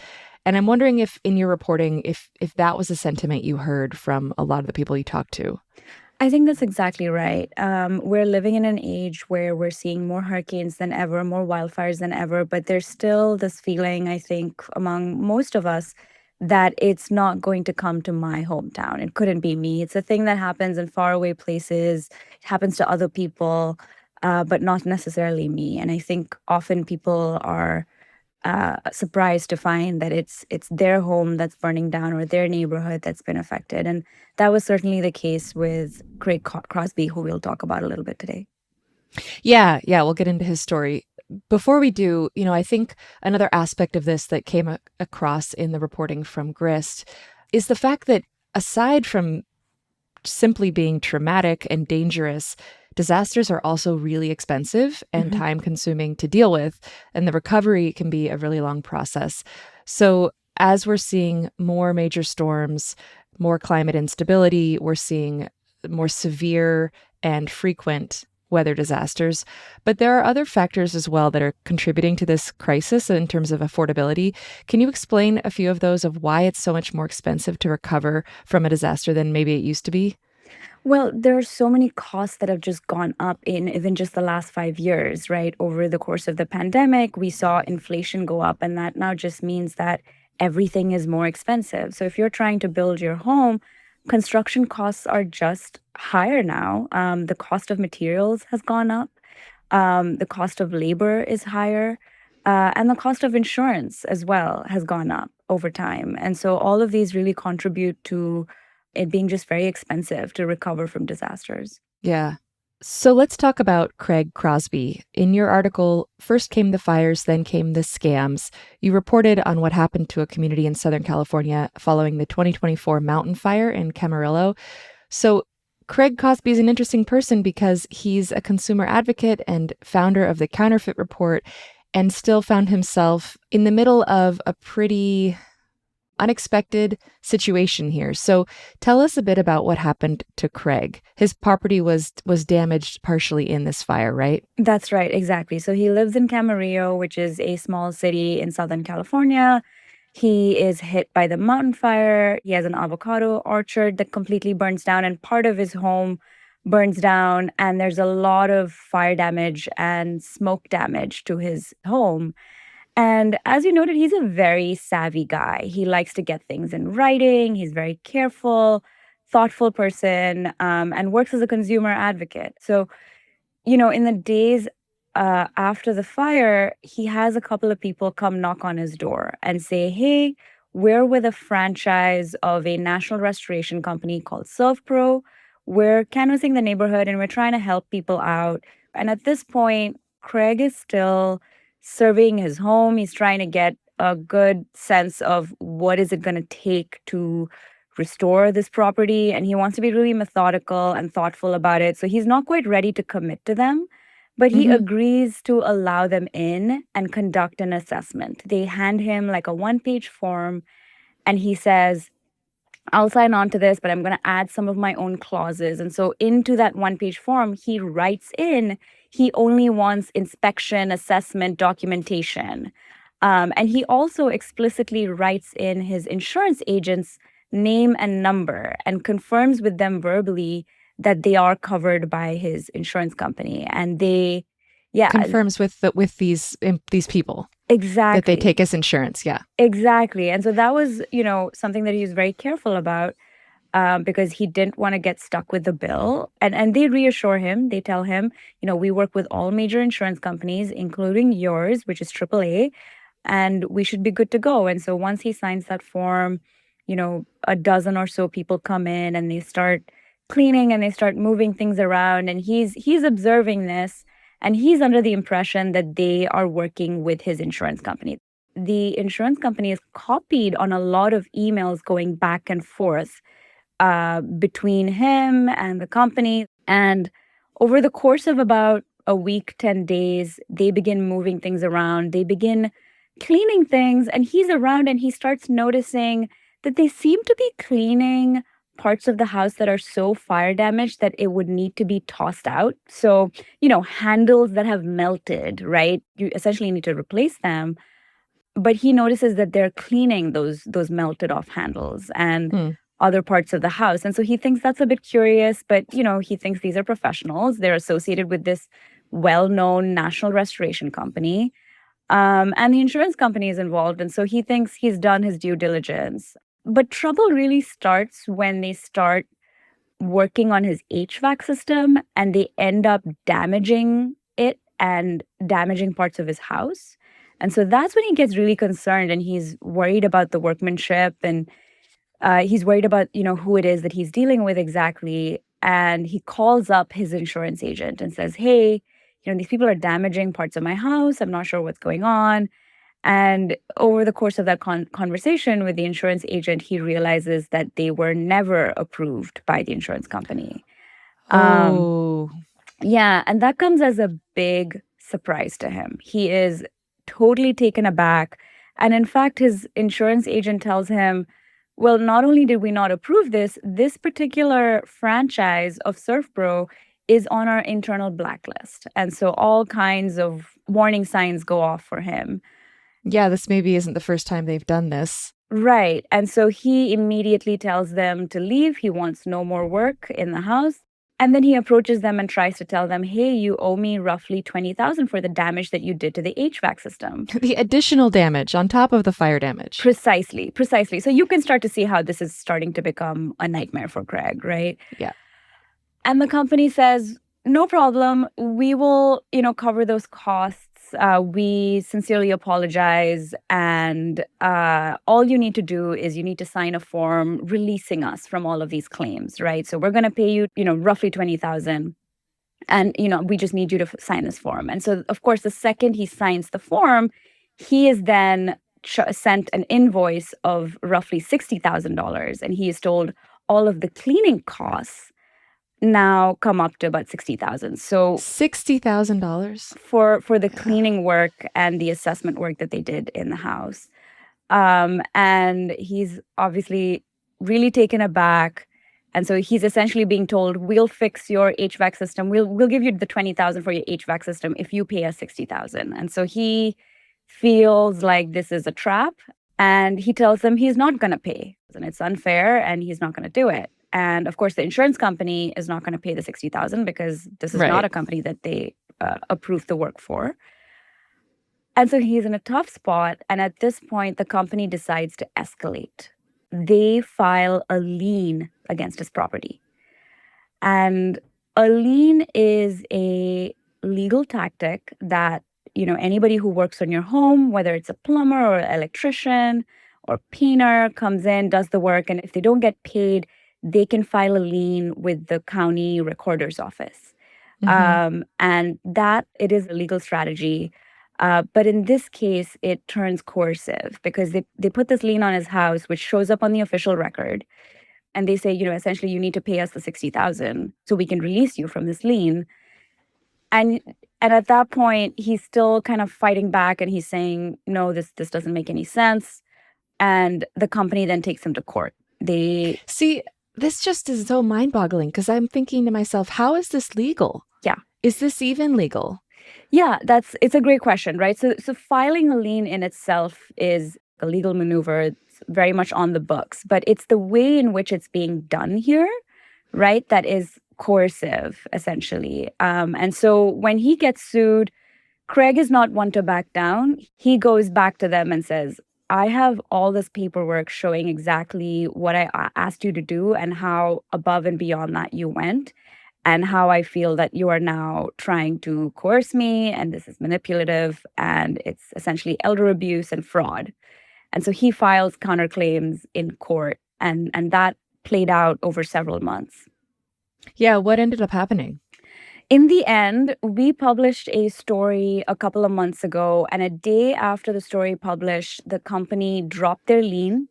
And I'm wondering if in your reporting, if that was a sentiment you heard from a lot of the people you talked to. I think that's exactly right. We're living in an age where we're seeing more hurricanes than ever, more wildfires than ever, but there's still this feeling, I think, among most of us that it's not going to come to my hometown. It couldn't be me. It's a thing that happens in faraway places. It happens to other people, but not necessarily me. And I think often people are surprised to find that it's their home that's burning down or their neighborhood that's been affected. And that was certainly the case with Craig Crosby, who we'll talk about a little bit today. Yeah, we'll get into his story. Before we do, I think another aspect of this that came across in the reporting from Grist is the fact that aside from simply being traumatic and dangerous, disasters are also really expensive and time-consuming to deal with, and the recovery can be a really long process. So as we're seeing more major storms, more climate instability, we're seeing more severe and frequent weather disasters. But there are other factors as well that are contributing to this crisis in terms of affordability. Can you explain a few of those of why it's so much more expensive to recover from a disaster than maybe it used to be? Well, there are so many costs that have just gone up in even just the last 5 years, right? Over the course of the pandemic, we saw inflation go up, and that now just means that everything is more expensive. So if you're trying to build your home, construction costs are just higher now. The cost of materials has gone up. The cost of labor is higher. And the cost of insurance as well has gone up over time. And so all of these really contribute to it being just very expensive to recover from disasters. Yeah. So let's talk about Craig Crosby. In your article, First Came the Fires, Then Came the Scams, you reported on what happened to a community in Southern California following the 2024 mountain fire in Camarillo. So Craig Crosby is an interesting person because he's a consumer advocate and founder of the Counterfeit Report, and still found himself in the middle of a pretty unexpected situation here. So tell us a bit about what happened to Craig. His property was damaged partially in this fire, right? That's right, exactly. So he lives in Camarillo, which is a small city in Southern California. He is hit by the mountain fire. He has an avocado orchard that completely burns down, and part of his home burns down. And there's a lot of fire damage and smoke damage to his home. And as you noted, he's a very savvy guy. He likes to get things in writing. He's very careful, thoughtful person, and works as a consumer advocate. So, in the days after the fire, he has a couple of people come knock on his door and say, hey, we're with a franchise of a national restoration company called ServPro. We're canvassing the neighborhood and we're trying to help people out. And at this point, Craig is still surveying his home. He's trying to get a good sense of what is it going to take to restore this property. And he wants to be really methodical and thoughtful about it. So he's not quite ready to commit to them, but he agrees to allow them in and conduct an assessment. They hand him like a one-page form, and he says, I'll sign on to this, but I'm going to add some of my own clauses. And so into that one-page form, he writes in he only wants inspection, assessment, documentation. And he also explicitly writes in his insurance agent's name and number and confirms with them verbally that they are covered by his insurance company. And they, confirms with these people. Exactly. That they take as insurance, yeah. Exactly. And so that was, something that he was very careful about because he didn't want to get stuck with the bill. And they reassure him. They tell him, we work with all major insurance companies, including yours, which is AAA, and we should be good to go. And so once he signs that form, a dozen or so people come in and they start cleaning and they start moving things around. And he's observing this. And he's under the impression that they are working with his insurance company. The insurance company is copied on a lot of emails going back and forth between him and the company. And over the course of about a week, 10 days, they begin moving things around. They begin cleaning things. And he's around and he starts noticing that they seem to be cleaning parts of the house that are so fire damaged that it would need to be tossed out. So, handles that have melted, right? You essentially need to replace them. But he notices that they're cleaning those melted off handles and other parts of the house. And so he thinks that's a bit curious, but, he thinks these are professionals. They're associated with this well-known national restoration company. And the insurance company is involved. And so he thinks he's done his due diligence. But trouble really starts when they start working on his HVAC system and they end up damaging it and damaging parts of his house. And so that's when he gets really concerned and he's worried about the workmanship and he's worried about, who it is that he's dealing with exactly. And he calls up his insurance agent and says, hey, these people are damaging parts of my house. I'm not sure what's going on. And over the course of that conversation with the insurance agent, he realizes that they were never approved by the insurance company. Yeah, and that comes as a big surprise to him. He is totally taken aback. And in fact, his insurance agent tells him, well, not only did we not approve this particular franchise of ServPro is on our internal blacklist. And so all kinds of warning signs go off for him. Yeah, this maybe isn't the first time they've done this. Right. And so he immediately tells them to leave. He wants no more work in the house. And then he approaches them and tries to tell them, hey, you owe me roughly $20,000 for the damage that you did to the HVAC system. The additional damage on top of the fire damage. Precisely. So you can start to see how this is starting to become a nightmare for Craig, right? Yeah. And the company says, no problem. We will, cover those costs. We sincerely apologize. And all you need to do is you need to sign a form releasing us from all of these claims, right? So we're going to pay you, roughly $20,000. And, we just need you to sign this form. And so, of course, the second he signs the form, he is then sent an invoice of roughly $60,000. And he is told all of the cleaning costs now come up to about $60,000. So $60,000 for the cleaning work and the assessment work that they did in the house. And he's obviously really taken aback. And so he's essentially being told, we'll fix your HVAC system. We'll give you the $20,000 for your HVAC system if you pay us $60,000. And so he feels like this is a trap. And he tells them he's not going to pay. And it's unfair and he's not going to do it. And of course, the insurance company is not going to pay the $60,000 because this is not a company that they approved the work for. And so he's in a tough spot. And at this point, the company decides to escalate. They file a lien against his property. And a lien is a legal tactic that, anybody who works on your home, whether it's a plumber or electrician or painter, comes in, does the work. And if they don't get paid, they can file a lien with the county recorder's office. Mm-hmm. And that it is a legal strategy. But in this case, it turns coercive because they put this lien on his house, which shows up on the official record. And they say, essentially, you need to pay us the $60,000 so we can release you from this lien. And at that point, he's still kind of fighting back and he's saying, no, this doesn't make any sense. And the company then takes him to court. See, this just is so mind-boggling because I'm thinking to myself, how is this legal? Yeah. Is this even legal? Yeah, it's a great question, right? So filing a lien in itself is a legal maneuver. It's very much on the books, but it's the way in which it's being done here, right, that is coercive, essentially. And so when he gets sued, Craig is not one to back down. He goes back to them and says, I have all this paperwork showing exactly what I asked you to do and how above and beyond that you went, and how I feel that you are now trying to coerce me, and this is manipulative, and it's essentially elder abuse and fraud. And so he files counterclaims in court, and that played out over several months. Yeah, what ended up happening? In the end, we published a story a couple of months ago, and a day after the story published, the company dropped their lien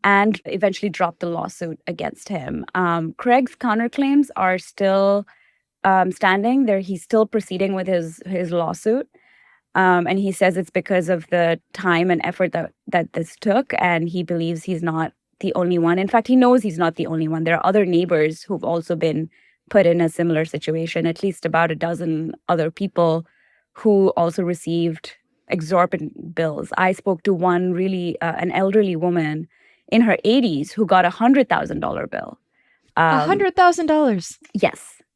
and eventually dropped the lawsuit against him. Craig's counterclaims are still standing. He's still proceeding with his lawsuit. And he says it's because of the time and effort that this took, and he believes he's not the only one. In fact, he knows he's not the only one. There are other neighbors who've also been put in a similar situation, at least about a dozen other people who also received exorbitant bills. I spoke to one really, an elderly woman in her 80s who got $100,000 bill. $100,000?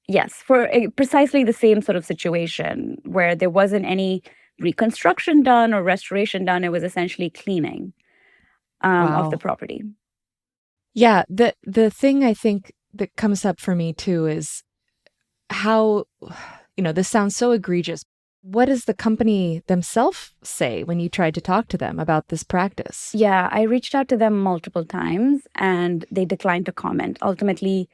Yes, for precisely the same sort of situation where there wasn't any reconstruction done or restoration done. It was essentially cleaning of the property. Yeah, the thing I think that comes up for me too is how, this sounds so egregious. What does the company themselves say when you tried to talk to them about this practice? Yeah, I reached out to them multiple times and they declined to comment. Ultimately,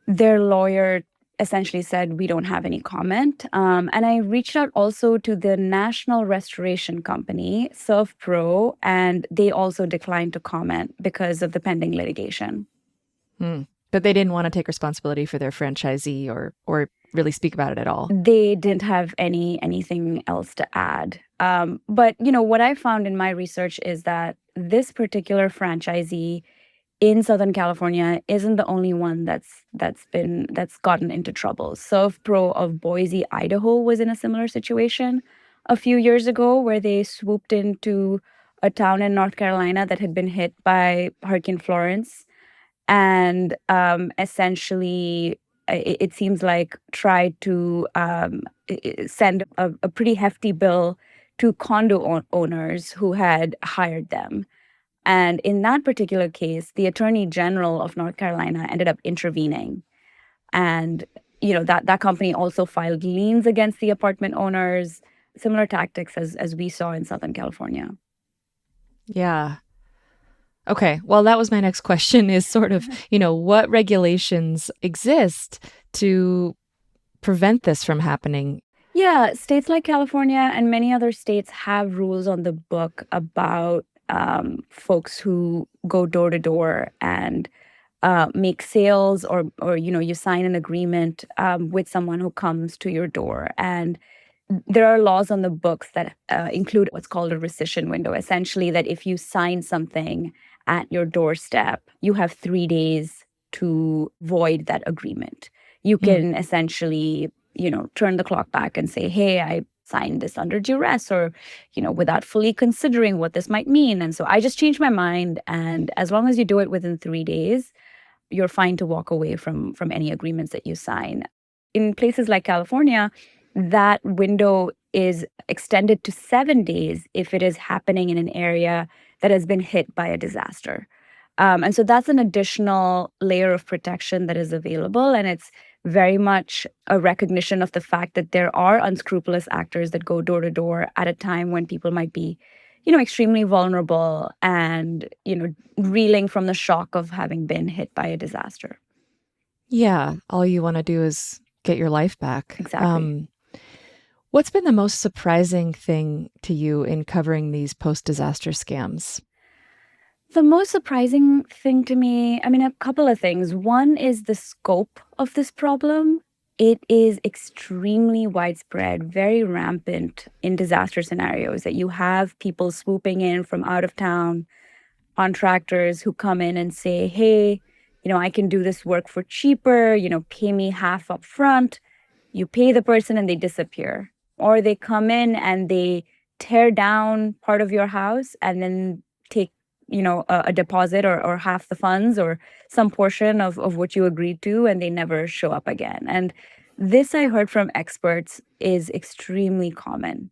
their lawyer essentially said, we don't have any comment. And I reached out also to the National Restoration Company, ServPro, and they also declined to comment because of the pending litigation. But they didn't want to take responsibility for their franchisee or really speak about it at all. They didn't have anything else to add. But, what I found in my research is that this particular franchisee in Southern California isn't the only one that's gotten into trouble. ServPro of Boise, Idaho was in a similar situation a few years ago where they swooped into a town in North Carolina that had been hit by Hurricane Florence and essentially it seems like, tried to send a pretty hefty bill to condo owners who had hired them. And in that particular case, the Attorney General of North Carolina ended up intervening. And, that company also filed liens against the apartment owners, similar tactics as we saw in Southern California. Yeah. Okay. Well, that was my next question is sort of, what regulations exist to prevent this from happening? Yeah, states like California and many other states have rules on the book about folks who go door to door and make sales, or you sign an agreement with someone who comes to your door. And there are laws on the books that include what's called a rescission window, essentially that if you sign something at your doorstep, you have 3 days to void that agreement. You can essentially, turn the clock back and say, hey, I signed this under duress, or, without fully considering what this might mean. And so I just changed my mind. And as long as you do it within 3 days, you're fine to walk away from any agreements that you sign. In places like California, that window is extended to 7 days if it is happening in an area that has been hit by a disaster. And so that's an additional layer of protection that is available. And it's very much a recognition of the fact that there are unscrupulous actors that go door to door at a time when people might be, extremely vulnerable and, reeling from the shock of having been hit by a disaster. Yeah. All you want to do is get your life back. Exactly. What's been the most surprising thing to you in covering these post-disaster scams? The most surprising thing to me, a couple of things. One is the scope of this problem. It is extremely widespread, very rampant in disaster scenarios, that you have people swooping in from out of town, contractors who come in and say, hey, I can do this work for cheaper, pay me half up front. You pay the person and they disappear. Or they come in and they tear down part of your house and then take, a deposit or half the funds or some portion of what you agreed to, and they never show up again. And this, I heard from experts, is extremely common.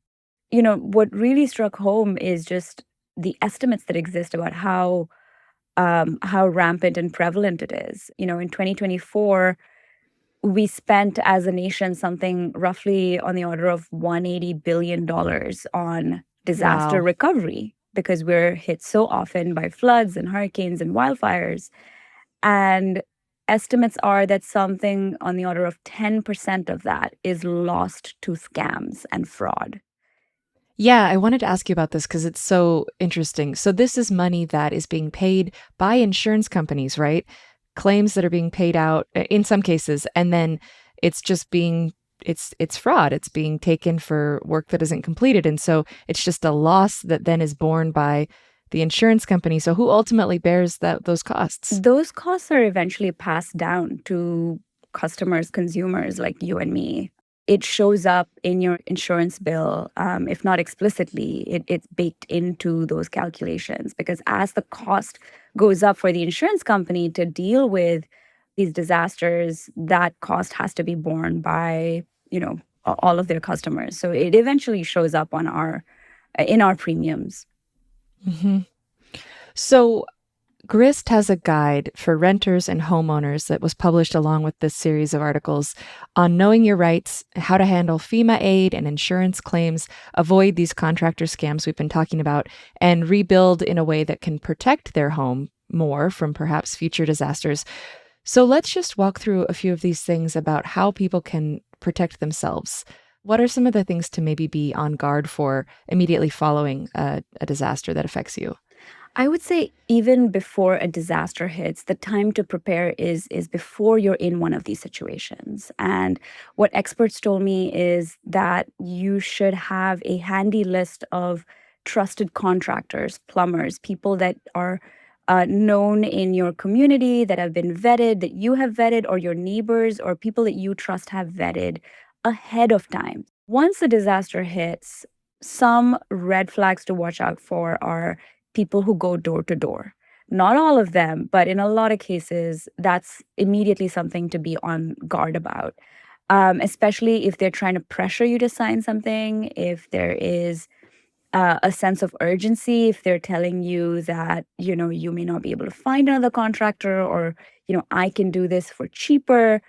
What really struck home is just the estimates that exist about how rampant and prevalent it is. In 2024, we spent as a nation something roughly on the order of $180 billion on disaster Wow. recovery, because we're hit so often by floods and hurricanes and wildfires. And estimates are that something on the order of 10% of that is lost to scams and fraud. Yeah, I wanted to ask you about this because it's so interesting. So this is money that is being paid by insurance companies, right? Claims that are being paid out in some cases, and then it's just it's fraud. It's being taken for work that isn't completed. And so it's just a loss that then is borne by the insurance company. So who ultimately bears those costs? Those costs are eventually passed down to customers, consumers like you and me. It shows up in your insurance bill, if not explicitly, it's baked into those calculations, because as the cost goes up for the insurance company to deal with these disasters, that cost has to be borne by, all of their customers. So it eventually shows up in our premiums. Mm-hmm. So Grist has a guide for renters and homeowners that was published along with this series of articles on knowing your rights, how to handle FEMA aid and insurance claims, avoid these contractor scams we've been talking about, and rebuild in a way that can protect their home more from perhaps future disasters. So let's just walk through a few of these things about how people can protect themselves. What are some of the things to maybe be on guard for immediately following a disaster that affects you? I would say even before a disaster hits, the time to prepare is before you're in one of these situations. And what experts told me is that you should have a handy list of trusted contractors, plumbers, people that are known in your community, that have been vetted, that you have vetted, or your neighbors or people that you trust have vetted ahead of time. Once a disaster hits, some red flags to watch out for are people who go door to door. Not all of them, but in a lot of cases, that's immediately something to be on guard about. Especially if they're trying to pressure you to sign something, if there is a sense of urgency, if they're telling you that, you may not be able to find another contractor, or, I can do this for cheaper.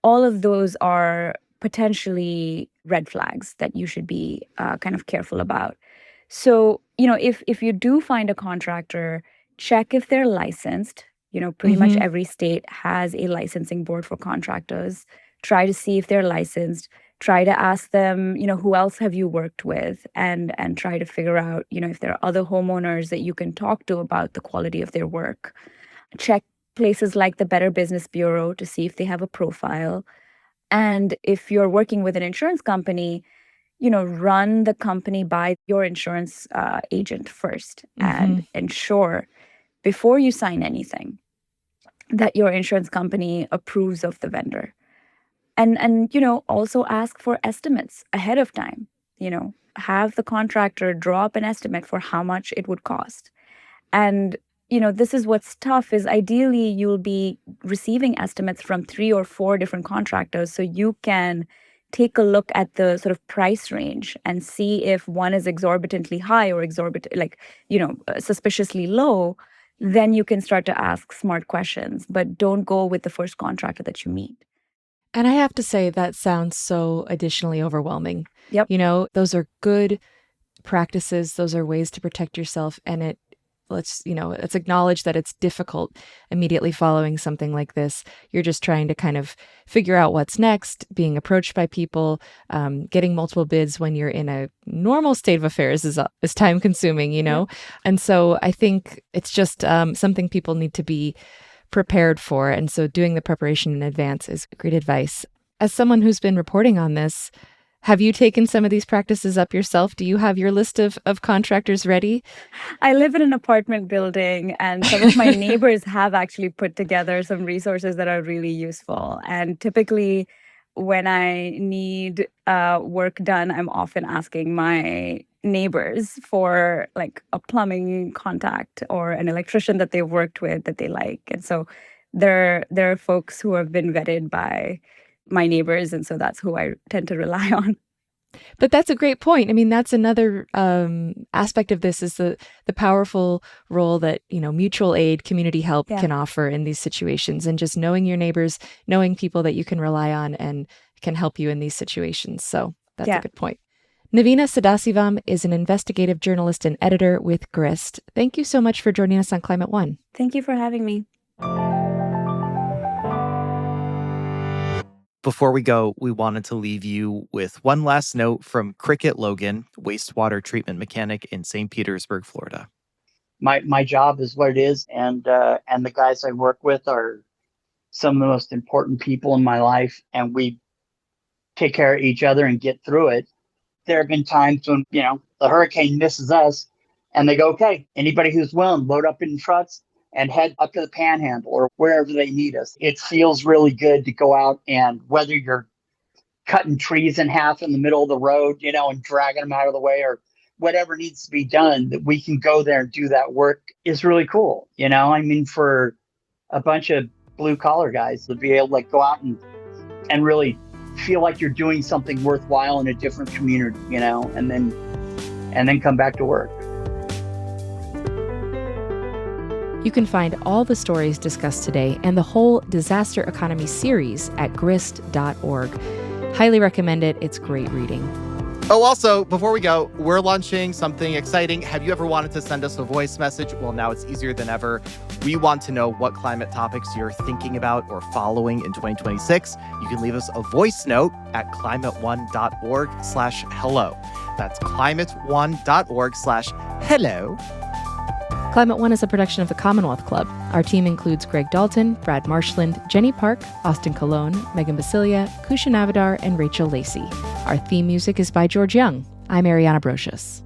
All of those are potentially red flags that you should be kind of careful about. So, if you do find a contractor, check if they're licensed. Pretty much Mm-hmm. every state has a licensing board for contractors. Try to see if they're licensed. Try to ask them, who else have you worked with, and try to figure out, if there are other homeowners that you can talk to about the quality of their work. Check places like the Better Business Bureau to see if they have a profile. And if you're working with an insurance company, run the company by your insurance agent first, Mm-hmm. and ensure before you sign anything that your insurance company approves of the vendor. And also ask for estimates ahead of time. Have the contractor draw up an estimate for how much it would cost. And this is what's tough, is ideally you'll be receiving estimates from 3 or 4 different contractors, so you can take a look at the sort of price range and see if one is exorbitantly high or suspiciously low. Then you can start to ask smart questions, but don't go with the first contractor that you meet. And I have to say, that sounds so additionally overwhelming. Yep. Those are good practices. Those are ways to protect yourself. And let's acknowledge that it's difficult immediately following something like this. You're just trying to kind of figure out what's next, being approached by people, getting multiple bids when you're in a normal state of affairs is time consuming, Yep. And so I think it's just something people need to be prepared for. And so doing the preparation in advance is great advice. As someone who's been reporting on this, have you taken some of these practices up yourself? Do you have your list of contractors ready? I live in an apartment building, and some of my neighbors have actually put together some resources that are really useful. And typically, when I need work done, I'm often asking my neighbors for like a plumbing contact or an electrician that they've worked with that they like. And so there are folks who have been vetted by my neighbors, and so that's who I tend to rely on. But that's a great point. I mean, that's another aspect of this, is the powerful role that, mutual aid, community help can offer in these situations, and just knowing your neighbors, knowing people that you can rely on and can help you in these situations. So that's a good point. Naveena Sadasivam is an investigative journalist and editor with Grist. Thank you so much for joining us on Climate One. Thank you for having me. Before we go, we wanted to leave you with one last note from Cricket Logan, wastewater treatment mechanic in St. Petersburg, Florida. My job is what it is, and the guys I work with are some of the most important people in my life, and we take care of each other and get through it. There have been times when, the hurricane misses us and they go, okay, anybody who's willing, load up in trucks and head up to the Panhandle or wherever they need us. It feels really good to go out, and whether you're cutting trees in half in the middle of the road, and dragging them out of the way, or whatever needs to be done, that we can go there and do that work is really cool. For a bunch of blue collar guys to be able to go out and really feel like you're doing something worthwhile in a different community, and then come back to work. You can find all the stories discussed today and the whole disaster economy series at grist.org. Highly recommend it. It's great reading. Oh, also, before we go, we're launching something exciting. Have you ever wanted to send us a voice message? Well, now it's easier than ever. We want to know what climate topics you're thinking about or following in 2026. You can leave us a voice note at climateone.org/hello. That's climateone.org/hello. Climate One is a production of the Commonwealth Club. Our team includes Greg Dalton, Brad Marshland, Jenny Park, Austin Colon, Megan Basilia, Kusha Navidar, and Rachel Lacey. Our theme music is by George Young. I'm Ariana Brocious.